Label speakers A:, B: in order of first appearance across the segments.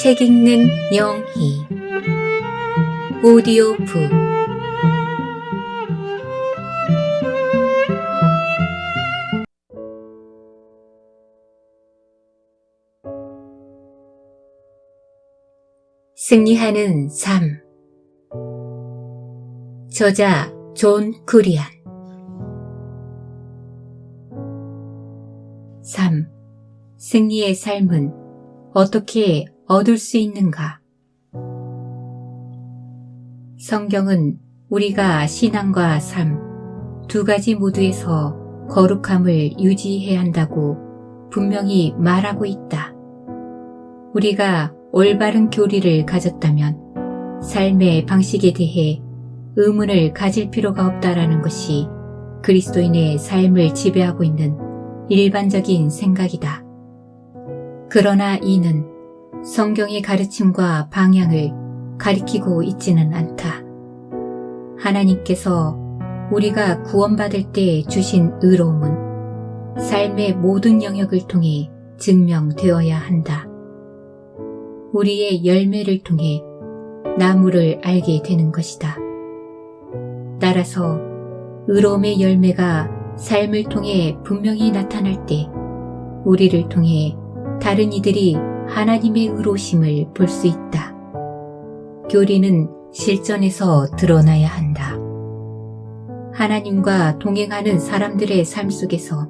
A: 책 읽는 영희 오디오북 승리하는 삶 저자 존 쿠리안 3. 승리의 삶은 어떻게 얻을 수 있는가? 성경은 우리가 신앙과 삶 두 가지 모두에서 거룩함을 유지해야 한다고 분명히 말하고 있다. 우리가 올바른 교리를 가졌다면 삶의 방식에 대해 의문을 가질 필요가 없다라는 것이 그리스도인의 삶을 지배하고 있는 일반적인 생각이다. 그러나 이는 성경의 가르침과 방향을 가리키고 있지는 않다. 하나님께서 우리가 구원받을 때 주신 의로움은 삶의 모든 영역을 통해 증명되어야 한다. 우리의 열매를 통해 나무를 알게 되는 것이다. 따라서 의로움의 열매가 삶을 통해 분명히 나타날 때 우리를 통해 다른 이들이 하나님의 의로우심을 볼 수 있다. 교리는 실전에서 드러나야 한다. 하나님과 동행하는 사람들의 삶 속에서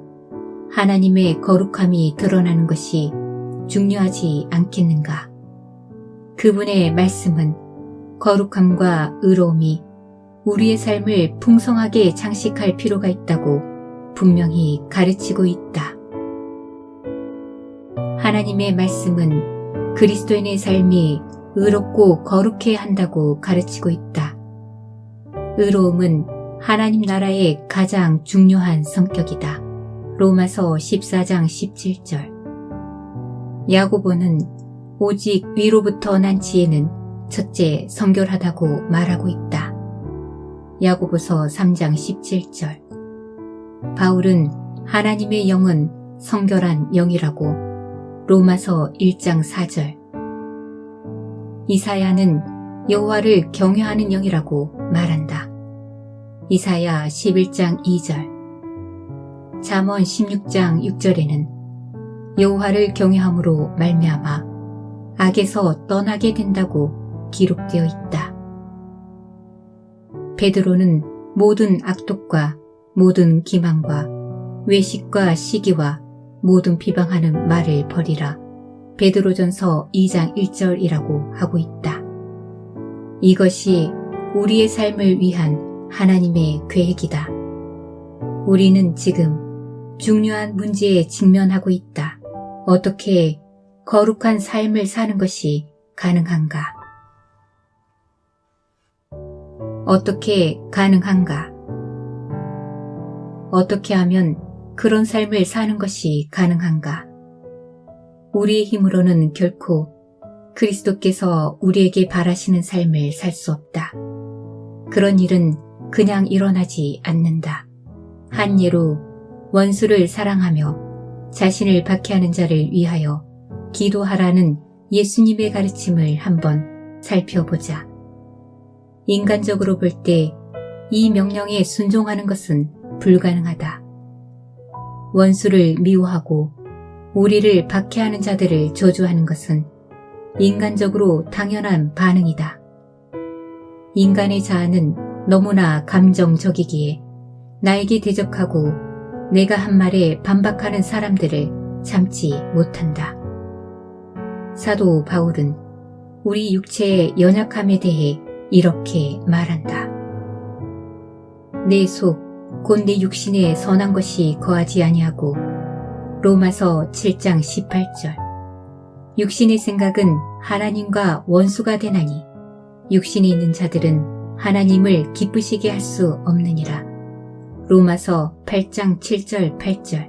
A: 하나님의 거룩함이 드러나는 것이 중요하지 않겠는가? 그분의 말씀은 거룩함과 의로움이 우리의 삶을 풍성하게 장식할 필요가 있다고 분명히 가르치고 있다. 하나님의 말씀은 그리스도인의 삶이 의롭고 거룩해야 한다고 가르치고 있다. 의로움은 하나님 나라의 가장 중요한 성격이다. 로마서 14장 17절. 야고보는 오직 위로부터 난 지혜는 첫째 성결하다고 말하고 있다. 야고보서 3장 17절. 바울은 하나님의 영은 성결한 영이라고 로마서 1장 4절. 이사야는 여호와를 경외하는 영이라고 말한다. 이사야 11장 2절. 잠언 16장 6절에는 여호와를 경외함으로 말미암아 악에서 떠나게 된다고 기록되어 있다. 베드로는 모든 악독과 모든 기망과 외식과 시기와 모든 비방하는 말을 버리라. 베드로전서 2장 1절이라고 하고 있다. 이것이 우리의 삶을 위한 하나님의 계획이다. 우리는 지금 중요한 문제에 직면하고 있다. 어떻게 거룩한 삶을 사는 것이 가능한가? 어떻게 가능한가? 어떻게 하면 그런 삶을 사는 것이 가능한가? 우리의 힘으로는 결코 그리스도께서 우리에게 바라시는 삶을 살 수 없다. 그런 일은 그냥 일어나지 않는다. 한 예로 원수를 사랑하며 자신을 박해하는 자를 위하여 기도하라는 예수님의 가르침을 한번 살펴보자. 인간적으로 볼 때 이 명령에 순종하는 것은 불가능하다. 원수를 미워하고 우리를 박해하는 자들을 저주하는 것은 인간적으로 당연한 반응이다. 인간의 자아는 너무나 감정적이기에 나에게 대적하고 내가 한 말에 반박하는 사람들을 참지 못한다. 사도 바울은 우리 육체의 연약함에 대해 이렇게 말한다. 내 속, 곧 내 육신에 선한 것이 거하지 아니하고 로마서 7장 18절. 육신의 생각은 하나님과 원수가 되나니 육신에 있는 자들은 하나님을 기쁘시게 할 수 없느니라. 로마서 8장 7절 8절.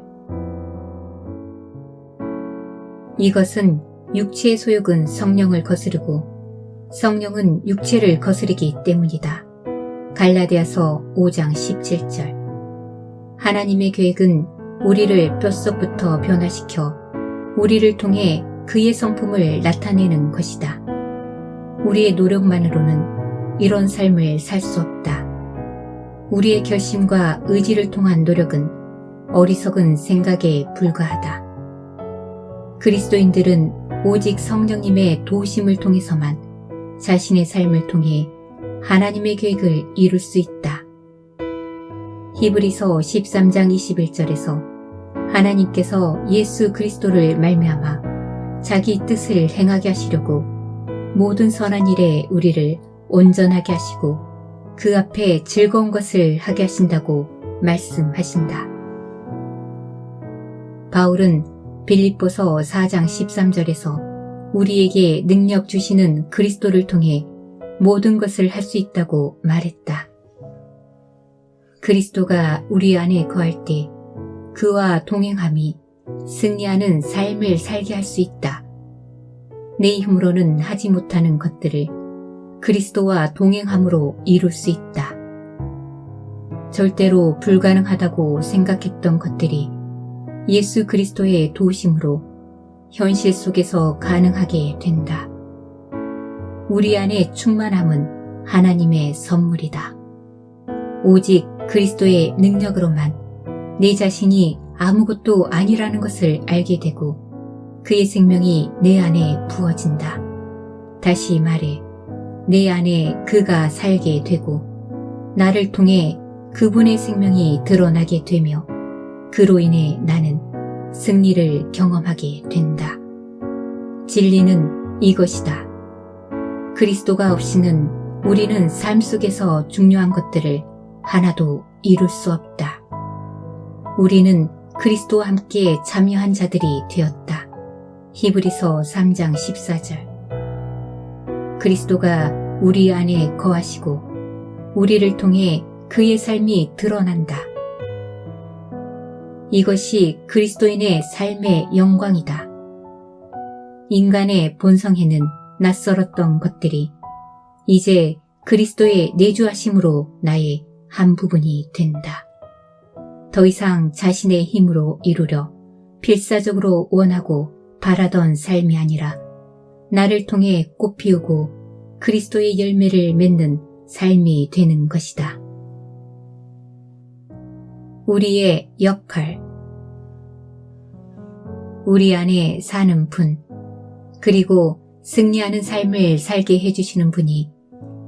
A: 이것은 육체의 소욕은 성령을 거스르고 성령은 육체를 거스르기 때문이다. 갈라디아서 5장 17절. 하나님의 계획은 우리를 뼛속부터 변화시켜 우리를 통해 그의 성품을 나타내는 것이다. 우리의 노력만으로는 이런 삶을 살 수 없다. 우리의 결심과 의지를 통한 노력은 어리석은 생각에 불과하다. 그리스도인들은 오직 성령님의 도우심을 통해서만 자신의 삶을 통해 하나님의 계획을 이룰 수 있다. 히브리서 13장 21절에서 하나님께서 예수 그리스도를 말미암아 자기 뜻을 행하게 하시려고 모든 선한 일에 우리를 온전하게 하시고 그 앞에 즐거운 것을 하게 하신다고 말씀하신다. 바울은 빌립보서 4장 13절에서 우리에게 능력 주시는 그리스도를 통해 모든 것을 할 수 있다고 말했다. 그리스도가 우리 안에 거할 때 그와 동행함이 승리하는 삶을 살게 할 수 있다. 내 힘으로는 하지 못하는 것들을 그리스도와 동행함으로 이룰 수 있다. 절대로 불가능하다고 생각했던 것들이 예수 그리스도의 도우심으로 현실 속에서 가능하게 된다. 우리 안의 충만함은 하나님의 선물이다. 오직 그리스도의 능력으로만 내 자신이 아무것도 아니라는 것을 알게 되고 그의 생명이 내 안에 부어진다. 다시 말해 내 안에 그가 살게 되고 나를 통해 그분의 생명이 드러나게 되며 그로 인해 나는 승리를 경험하게 된다. 진리는 이것이다. 그리스도가 없이는 우리는 삶 속에서 중요한 것들을 하나도 이룰 수 없다. 우리는 그리스도와 함께 참여한 자들이 되었다. 히브리서 3장 14절. 그리스도가 우리 안에 거하시고 우리를 통해 그의 삶이 드러난다. 이것이 그리스도인의 삶의 영광이다. 인간의 본성에는 낯설었던 것들이 이제 그리스도의 내주하심으로 나의 한 부분이 된다. 더 이상 자신의 힘으로 이루려 필사적으로 원하고 바라던 삶이 아니라 나를 통해 꽃피우고 그리스도의 열매를 맺는 삶이 되는 것이다. 우리의 역할. 우리 안에 사는 분, 그리고 승리하는 삶을 살게 해주시는 분이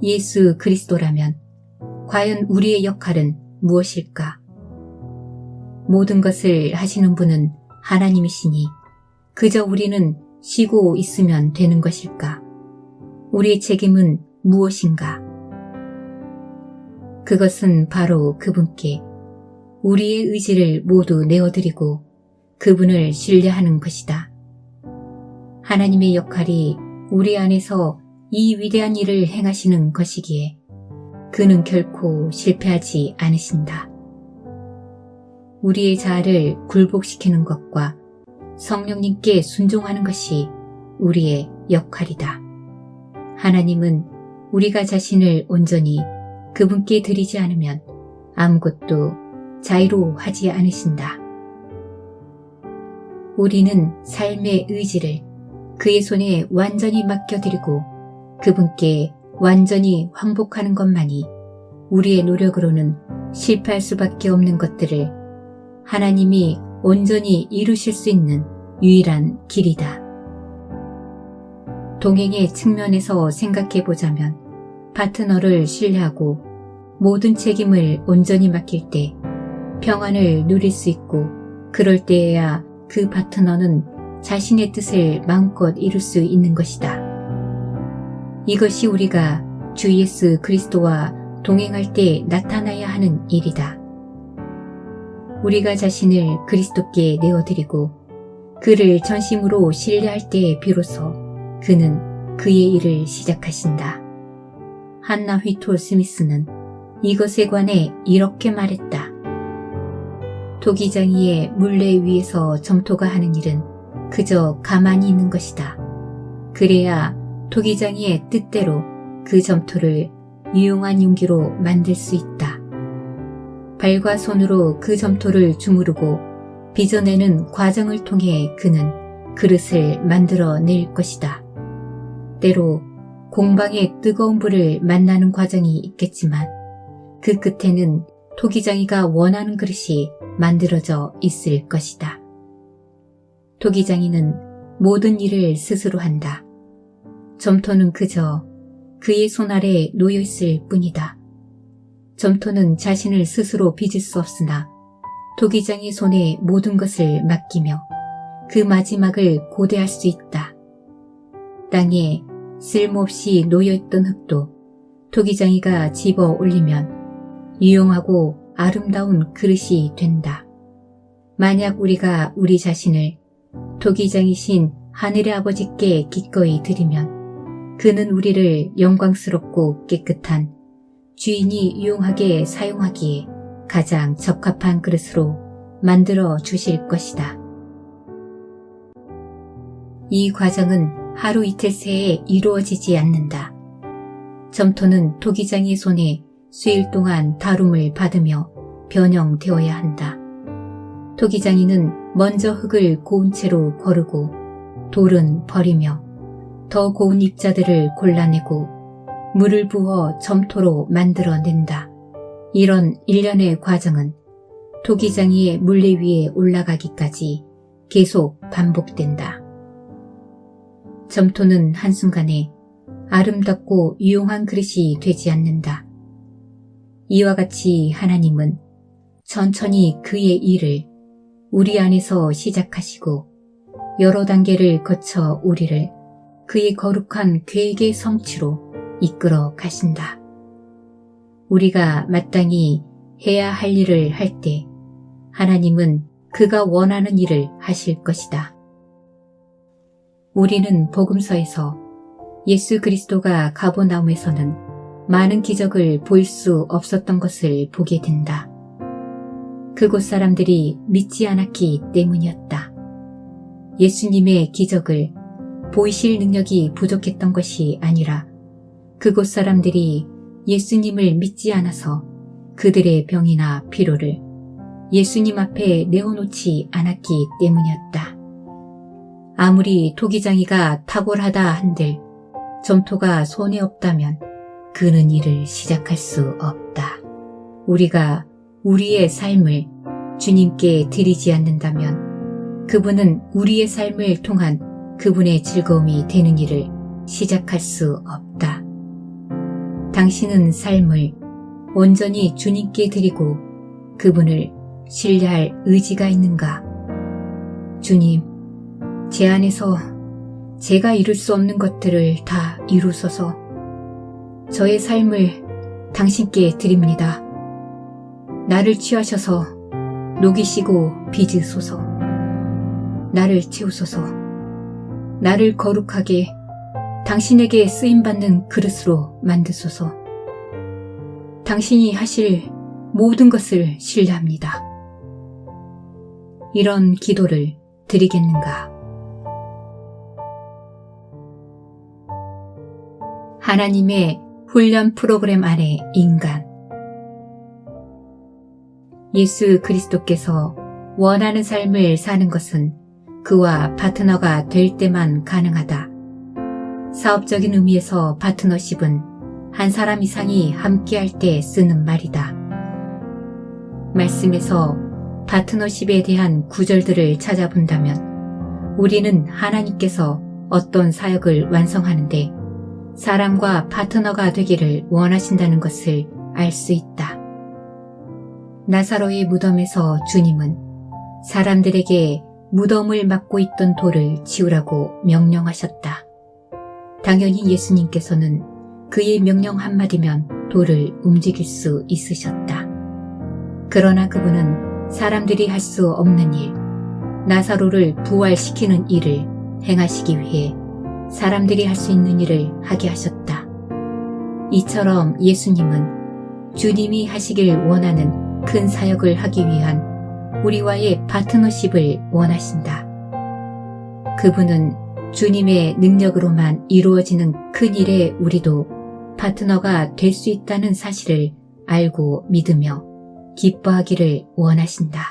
A: 예수 그리스도라면 과연 우리의 역할은 무엇일까? 모든 것을 하시는 분은 하나님이시니 그저 우리는 쉬고 있으면 되는 것일까? 우리의 책임은 무엇인가? 그것은 바로 그분께 우리의 의지를 모두 내어드리고 그분을 신뢰하는 것이다. 하나님의 역할이 우리 안에서 이 위대한 일을 행하시는 것이기에 그는 결코 실패하지 않으신다. 우리의 자아를 굴복시키는 것과 성령님께 순종하는 것이 우리의 역할이다. 하나님은 우리가 자신을 온전히 그분께 드리지 않으면 아무것도 자유로워하지 않으신다. 우리는 삶의 의지를 그의 손에 완전히 맡겨드리고 그분께 완전히 항복하는 것만이 우리의 노력으로는 실패할 수밖에 없는 것들을 하나님이 온전히 이루실 수 있는 유일한 길이다. 동행의 측면에서 생각해보자면 파트너를 신뢰하고 모든 책임을 온전히 맡길 때 평안을 누릴 수 있고 그럴 때에야 그 파트너는 자신의 뜻을 마음껏 이룰 수 있는 것이다. 이것이 우리가 주 예수 그리스도와 동행할 때 나타나야 하는 일이다. 우리가 자신을 그리스도께 내어드리고 그를 전심으로 신뢰할 때에 비로소 그는 그의 일을 시작하신다. 한나 휘톨 스미스는 이것에 관해 이렇게 말했다. 토기장이의 물레 위에서 점토가 하는 일은 그저 가만히 있는 것이다. 그래야 토기장이의 뜻대로 그 점토를 유용한 용기로 만들 수 있다. 발과 손으로 그 점토를 주무르고 빚어내는 과정을 통해 그는 그릇을 만들어낼 것이다. 때로 공방의 뜨거운 불을 만나는 과정이 있겠지만 그 끝에는 토기장이가 원하는 그릇이 만들어져 있을 것이다. 토기장이는 모든 일을 스스로 한다. 점토는 그저 그의 손 아래 놓여 있을 뿐이다. 점토는 자신을 스스로 빚을 수 없으나 토기장의 손에 모든 것을 맡기며 그 마지막을 고대할 수 있다. 땅에 쓸모없이 놓여있던 흙도 토기장이가 집어 올리면 유용하고 아름다운 그릇이 된다. 만약 우리가 우리 자신을 토기장이신 하늘의 아버지께 기꺼이 드리면 그는 우리를 영광스럽고 깨끗한 주인이 유용하게 사용하기에 가장 적합한 그릇으로 만들어 주실 것이다. 이 과정은 하루 이틀 새에 이루어지지 않는다. 점토는 토기장이의 손에 수일 동안 다룸을 받으며 변형되어야 한다. 토기장이는 먼저 흙을 고운 채로 거르고 돌은 버리며 더 고운 입자들을 골라내고 물을 부어 점토로 만들어낸다. 이런 일련의 과정은 토기장이의 물레 위에 올라가기까지 계속 반복된다. 점토는 한순간에 아름답고 유용한 그릇이 되지 않는다. 이와 같이 하나님은 천천히 그의 일을 우리 안에서 시작하시고 여러 단계를 거쳐 우리를 그의 거룩한 계획의 성취로 이끌어 가신다. 우리가 마땅히 해야 할 일을 할 때 하나님은 그가 원하는 일을 하실 것이다. 우리는 복음서에서 예수 그리스도가 가버나움에서는 많은 기적을 보일 수 없었던 것을 보게 된다. 그곳 사람들이 믿지 않았기 때문이었다. 예수님의 기적을 보이실 능력이 부족했던 것이 아니라 그곳 사람들이 예수님을 믿지 않아서 그들의 병이나 피로를 예수님 앞에 내어놓지 않았기 때문이었다. 아무리 토기장이가 탁월하다 한들 점토가 손에 없다면 그는 일을 시작할 수 없다. 우리가 우리의 삶을 주님께 드리지 않는다면 그분은 우리의 삶을 통한 그분의 즐거움이 되는 일을 시작할 수 없다. 당신은 삶을 온전히 주님께 드리고 그분을 신뢰할 의지가 있는가? 주님, 제 안에서 제가 이룰 수 없는 것들을 다 이루소서. 저의 삶을 당신께 드립니다. 나를 취하셔서 녹이시고 빚으소서. 나를 채우소서. 나를 거룩하게 당신에게 쓰임받는 그릇으로 만드소서. 당신이 하실 모든 것을 신뢰합니다. 이런 기도를 드리겠는가? 하나님의 훈련 프로그램 안에 인간. 예수 그리스도께서 원하는 삶을 사는 것은 그와 파트너가 될 때만 가능하다. 사업적인 의미에서 파트너십은 한 사람 이상이 함께할 때 쓰는 말이다. 말씀에서 파트너십에 대한 구절들을 찾아본다면 우리는 하나님께서 어떤 사역을 완성하는데 사람과 파트너가 되기를 원하신다는 것을 알 수 있다. 나사로의 무덤에서 주님은 사람들에게 무덤을 막고 있던 돌을 치우라고 명령하셨다. 당연히 예수님께서는 그의 명령 한마디면 돌을 움직일 수 있으셨다. 그러나 그분은 사람들이 할 수 없는 일, 나사로를 부활시키는 일을 행하시기 위해 사람들이 할 수 있는 일을 하게 하셨다. 이처럼 예수님은 주님이 하시길 원하는 큰 사역을 하기 위한 우리와의 파트너십을 원하신다. 그분은 주님의 능력으로만 이루어지는 큰 일에 우리도 파트너가 될 수 있다는 사실을 알고 믿으며 기뻐하기를 원하신다.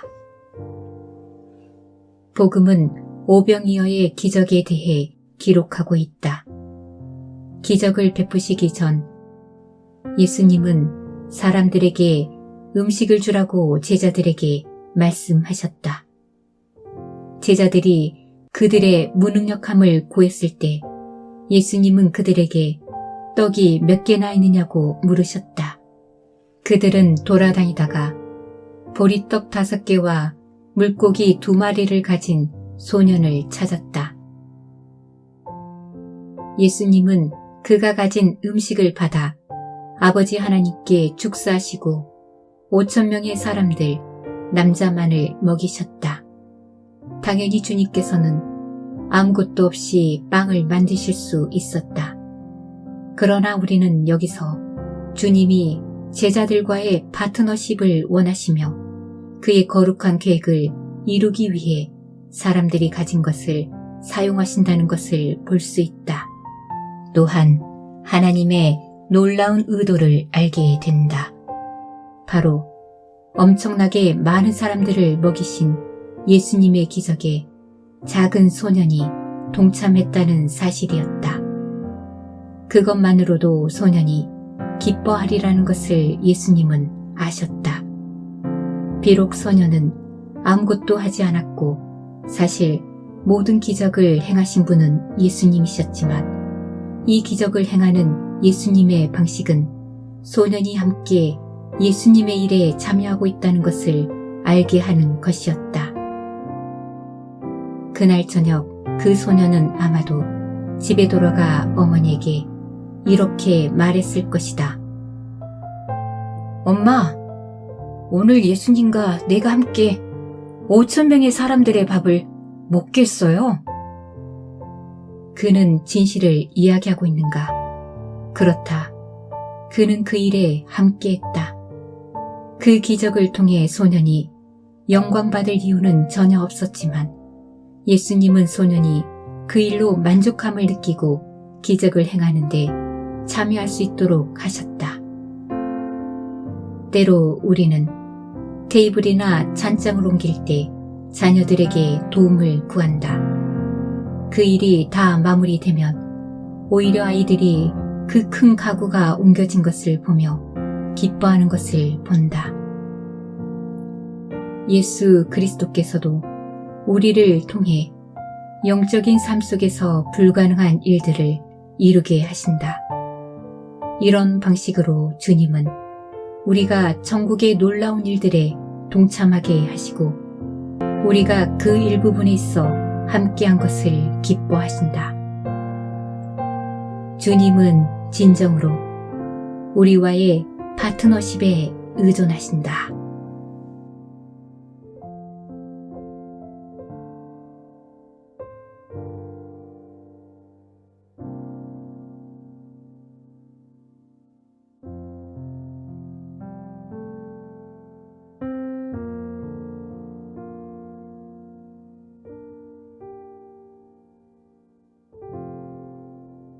A: 복음은 오병이어의 기적에 대해 기록하고 있다. 기적을 베푸시기 전 예수님은 사람들에게 음식을 주라고 제자들에게 말씀하셨다. 제자들이 그들의 무능력함을 고했을 때 예수님은 그들에게 떡이 몇 개나 있느냐고 물으셨다. 그들은 돌아다니다가 보리떡 5개와 물고기 2마리를 가진 소년을 찾았다. 예수님은 그가 가진 음식을 받아 아버지 하나님께 축사하시고 5,000명의 사람들, 남자만을 먹이셨다. 당연히 주님께서는 아무것도 없이 빵을 만드실 수 있었다. 그러나 우리는 여기서 주님이 제자들과의 파트너십을 원하시며 그의 거룩한 계획을 이루기 위해 사람들이 가진 것을 사용하신다는 것을 볼 수 있다. 또한 하나님의 놀라운 의도를 알게 된다. 바로 엄청나게 많은 사람들을 먹이신 예수님의 기적에 작은 소년이 동참했다는 사실이었다. 그것만으로도 소년이 기뻐하리라는 것을 예수님은 아셨다. 비록 소년은 아무것도 하지 않았고 사실 모든 기적을 행하신 분은 예수님이셨지만 이 기적을 행하는 예수님의 방식은 소년이 함께 예수님의 일에 참여하고 있다는 것을 알게 하는 것이었다. 그날 저녁 그 소년은 아마도 집에 돌아가 어머니에게 이렇게 말했을 것이다. 엄마, 오늘 예수님과 내가 함께 5,000명의 사람들의 밥을 먹겠어요? 그는 진실을 이야기하고 있는가? 그렇다. 그는 그 일에 함께했다. 그 기적을 통해 소년이 영광받을 이유는 전혀 없었지만 예수님은 소년이 그 일로 만족함을 느끼고 기적을 행하는데 참여할 수 있도록 하셨다. 때로 우리는 테이블이나 찬장을 옮길 때 자녀들에게 도움을 구한다. 그 일이 다 마무리되면 오히려 아이들이 그 큰 가구가 옮겨진 것을 보며 기뻐하는 것을 본다. 예수 그리스도께서도 우리를 통해 영적인 삶 속에서 불가능한 일들을 이루게 하신다. 이런 방식으로 주님은 우리가 천국의 놀라운 일들에 동참하게 하시고 우리가 그 일부분에 있어 함께한 것을 기뻐하신다. 주님은 진정으로 우리와의 파트너십에 의존하신다.